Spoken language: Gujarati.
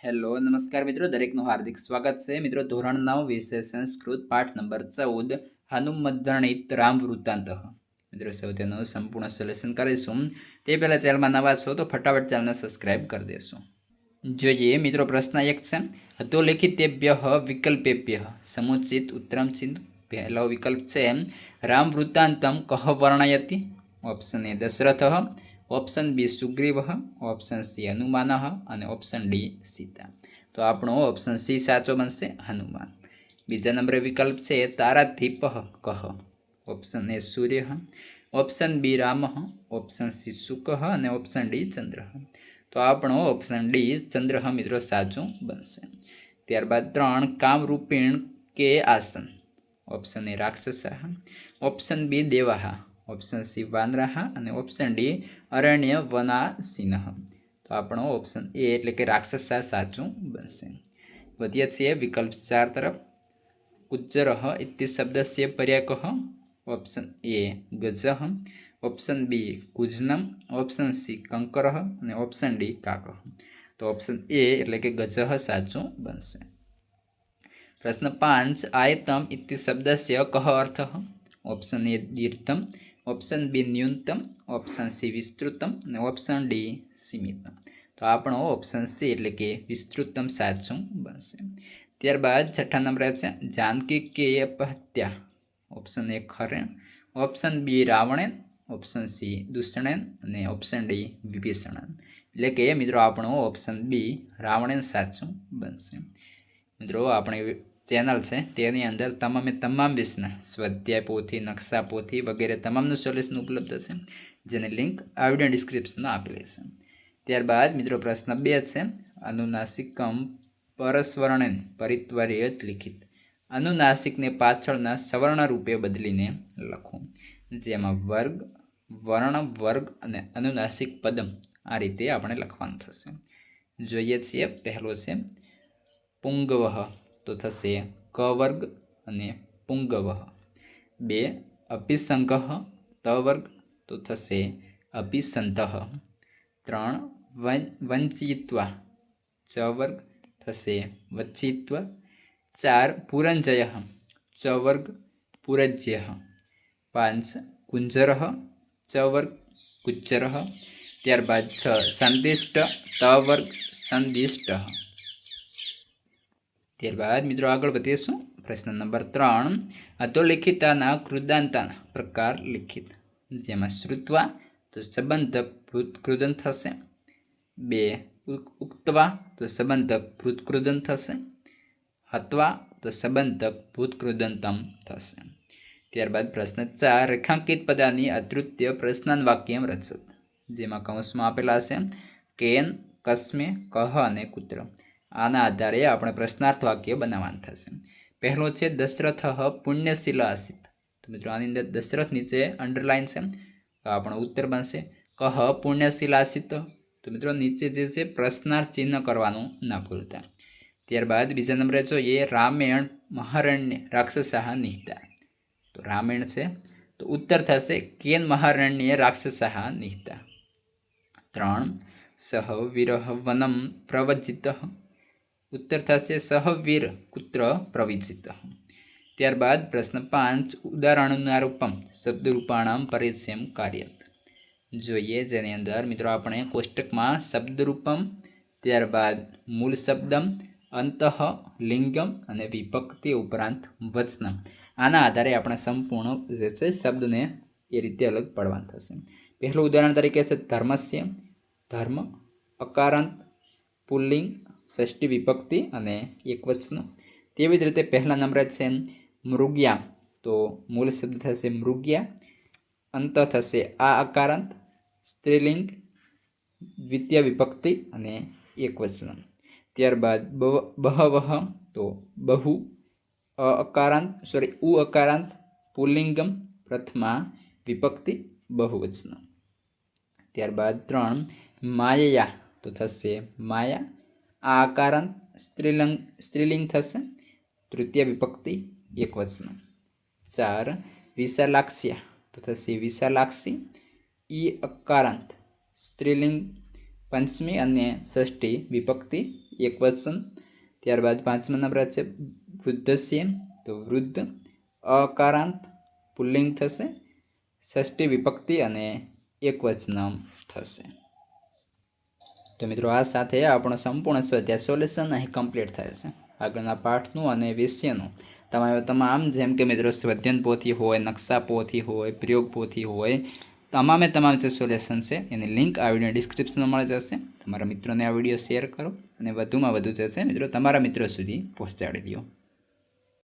હેલો નમસ્કાર મિત્રો, દરેકનું હાર્દિક સ્વાગત છે. મિત્રો ધોરણ 9 વિષય સંસ્કૃત પાઠ નંબર 14 હનુમદ્રણિત રામ વૃત્તાંત. મિત્રો સૌથી સંપૂર્ણ સોલ્યુશન કરીશું. તે પહેલાં ચેનલમાં નવા છો તો ફટાફટ ચેનલને સબસ્ક્રાઇબ કરી દેશો. જોઈએ મિત્રો, પ્રશ્ન 1 છે અધોલિખિતેભ્ય વિકલ્પેભ્ય સમુચિત ઉત્તરમ ચિંતુ. પહેલો વિકલ્પ છે રામ વૃત્તાંતમ કહ વર્ણયતિ. Option A Dasharatha, option B Sugriva, option C Hanuman અને ઓપ્શન ડી સીતા. તો આપણો ઓપ્શન સી સાચો બનશે, હનુમાન. બીજા નંબરે વિકલ્પ છે તારાધીપ કહ. ઓપ્શન એ સૂર્ય, option B Ram, option C શુક અને ઓપ્શન ડી ચંદ્ર. તો આપણો ઓપ્શન ડી ચંદ્ર મિત્રો સાચું બનશે. ત્યારબાદ 3 કામરૂપિણ કે આસન. ઓપ્શન એ રાક્ષસ, ઓપ્શન બી દેવાહ, ઓપ્શન સી વાનરાહ અને ઓપ્શન ડી અરણ્ય વનાસિન. તો આપણો ઓપ્શન એ એટલે કે રાક્ષસ સાચું બનશે. વધીએ છીએ વિકલ્પ 4 તરફ. કુજ્જર ઇતિ શબ્દસ્ય પર્યાયકઃ. ઓપ્શન એ ગજ, ઓપ્શન બી કુજનમ, ઓપ્શન સી કંકર અને ઓપ્શન ડી કાક. તો ઓપ્શન એ એટલે કે ગજ સાચું બનશે. પ્રશ્ન 5 આયતમ ઇતિ શબ્દસ્ય કહ અર્થ. ઓપ્શન એ દીર્ઘમ, ઓપ્શન બી ન્યૂનતમ, ઓપ્શન સી વિસ્તૃતમ અને ઓપ્શન ડી સીમિતમ. તો આપણો ઓપ્શન સી એટલે કે વિસ્તૃતમ સાચું બનશે. ત્યારબાદ 6 નંબરે છે જાનકી કે અપહત્યા. ઓપ્શન એ ખરેણ, ઓપ્શન બી રાવણેન, ઓપ્શન સી દૂષણેન અને ઓપ્શન ડી વિભીષણન. એટલે કે મિત્રો આપણો ઓપ્શન બી રાવણેન સાચું બનશે. મિત્રો આપણી ચેનલ છે તેની અંદર તમામ વિષયના સ્વાધ્યાય પોથી, નકશા પોથી વગેરે તમામનું સોલ્યુશન ઉપલબ્ધ છે, જેની લિંક આ વિડીયો ડિસ્ક્રિપ્શનમાં આપેલી છે. ત્યારબાદ મિત્રો પ્રશ્ન 2 છે અનુનાસિકમ પરસ્વર્ણેન પરિત્વર્યત લિખિત. અનુનાસિકને પાછળના સવર્ણ રૂપે બદલીને લખો. જેમાં વર્ગ, વર્ણ, વર્ગ અને અનુનાસિક પદમ આ રીતે આપણે લખવાનું થશે. જોઈએ છીએ. પહેલો છે પુંગવહ, તો થશે ક વર્ગ અને પુંગવહ. 2 અપિસંકહ, ત વર્ગ, તો થશે અપિસંતઃ. 3 વંચિત્વા, ચ વર્ગ, થશે વચ્ચિત્વ. 4 પુરંજય, ચ વર્ગ, પુરજ્ય. 5 કુંજર, ચ વર્ગ, કુચ્ચર. ત્યારબાદ 6 સંદિષ્ટ, ત વર્ગ, સંદિષ્ટ. ત્યારબાદ મિત્રો આગળ વધીશું. પ્રશ્ન નંબર 3 અધોલિખિતાના કૃદાંતાના પ્રકાર લિખિત. જેમાં શ્રુત્વા તો સંબંધક ભૂતકૃદંત થશે. 2 ઉક્તવા તો સંબંધક ભૂતકૃદંત થશે. હત્વા તો સંબંધક ભૂતકૃદંતમ થશે. ત્યારબાદ પ્રશ્ન 4 રેખાંકિત પદાની અતૃત્ય પ્રશ્નાન વાક્યમ રચત. જેમાં કૌંસમાં આપેલા છે કેન, કસ્મે, કહ અને કુત્ર. આના આધારે આપણે પ્રશ્નાર્થ વાક્ય બનાવવાનું થશે. પહેલો છે દશરથ પુણ્યશીલ આસિત. તો મિત્રો આની અંદર દશરથ નીચે અંડરલાઇન છે, તો આપણો ઉત્તર બનશે કહ પુણ્યશીલ આસિત. તો મિત્રો નીચે જે છે પ્રશ્નાર્થ ચિહ્ન કરવાનું ના ભૂલતા. ત્યારબાદ બીજા નંબરે જોઈએ રામેણ મહારણ્ય રાક્ષસાહ નિહિતા. તો રામેણ છે, તો ઉત્તર થશે કેન મહારણ્ય રાક્ષસાહ નિહિતા. 3 સહ વિરહ વનમ પ્રવજિત. ઉત્તર થશે સહવીર કુત્ર પ્રવિજિત. ત્યારબાદ પ્રશ્ન 5 ઉદાહરણોનારૂપમ શબ્દરૂપાણામ પરિચયમ કાર્યત. જોઈએ જેની અંદર મિત્રો આપણે કોષ્ટકમાં શબ્દરૂપમ, ત્યારબાદ મૂળ શબ્દમ, અંતઃ, લિંગમ અને વિભક્તિ ઉપરાંત વચનમ, આના આધારે આપણે સંપૂર્ણ જે છે શબ્દને એ રીતે અલગ પાડવાનું થશે. પહેલું ઉદાહરણ તરીકે છે ધર્મસ્ય, ધર્મ, અકારાંત, પુલ્લિંગ, ષષ્ઠી વિભક્તિ અને એકવચન. તેવી જ રીતે પહેલા નંબરે છે મૃગ્યા, તો મૂળ શબ્દ થશે મૃગ્યા, અંત થશે આ અકારાંત, સ્ત્રીલિંગ, દ્વિતીય વિભક્તિ અને એકવચન. ત્યારબાદ બહવહ, તો બહુ, ઉ અકારાંત, પુલ્લિંગમ, પ્રથમા વિભક્તિ, બહુવચન. ત્યારબાદ 3 માયયા, તો થશે માયા, આ અકારાંત, સ્ત્રીલિંગ થશે, તૃતીય વિભક્તિ, એકવચન. 4 વિશાલાક્ષ્યા, તો થશે વિશાલાક્ષી, ઈ અકારાંત, સ્ત્રીલિંગ, પંચમી અને ષષ્ઠી વિભક્તિ, એકવચન. ત્યારબાદ 5મા નંબર છે વૃદ્ધસ્ય, તો વૃદ્ધ અકારાંત પુલ્લિંગ થશે, ષષ્ઠી વિભક્તિ અને એકવચન થશે. તો મિત્રો આ સાથે આપણો સંપૂર્ણ સ્વાધ્યાય સોલ્યુશન અહીં કમ્પ્લીટ થાય છે. આગળના પાઠનું અને વિષયનું તમામ જેમ કે મિત્રો સ્વાધ્યાયન પોથી હોય, નકશા પોથી હોય, પ્રયોગ પોથી હોય, તમામ જે સોલ્યુશન છે એની લિંક આ વિડીયો ડિસ્ક્રિપ્શનમાં મળી જશે. તમારા મિત્રોને આ વિડીયો શેર કરો અને વધુમાં વધુ જે છે મિત્રો તમારા મિત્રો સુધી પહોંચાડી દો.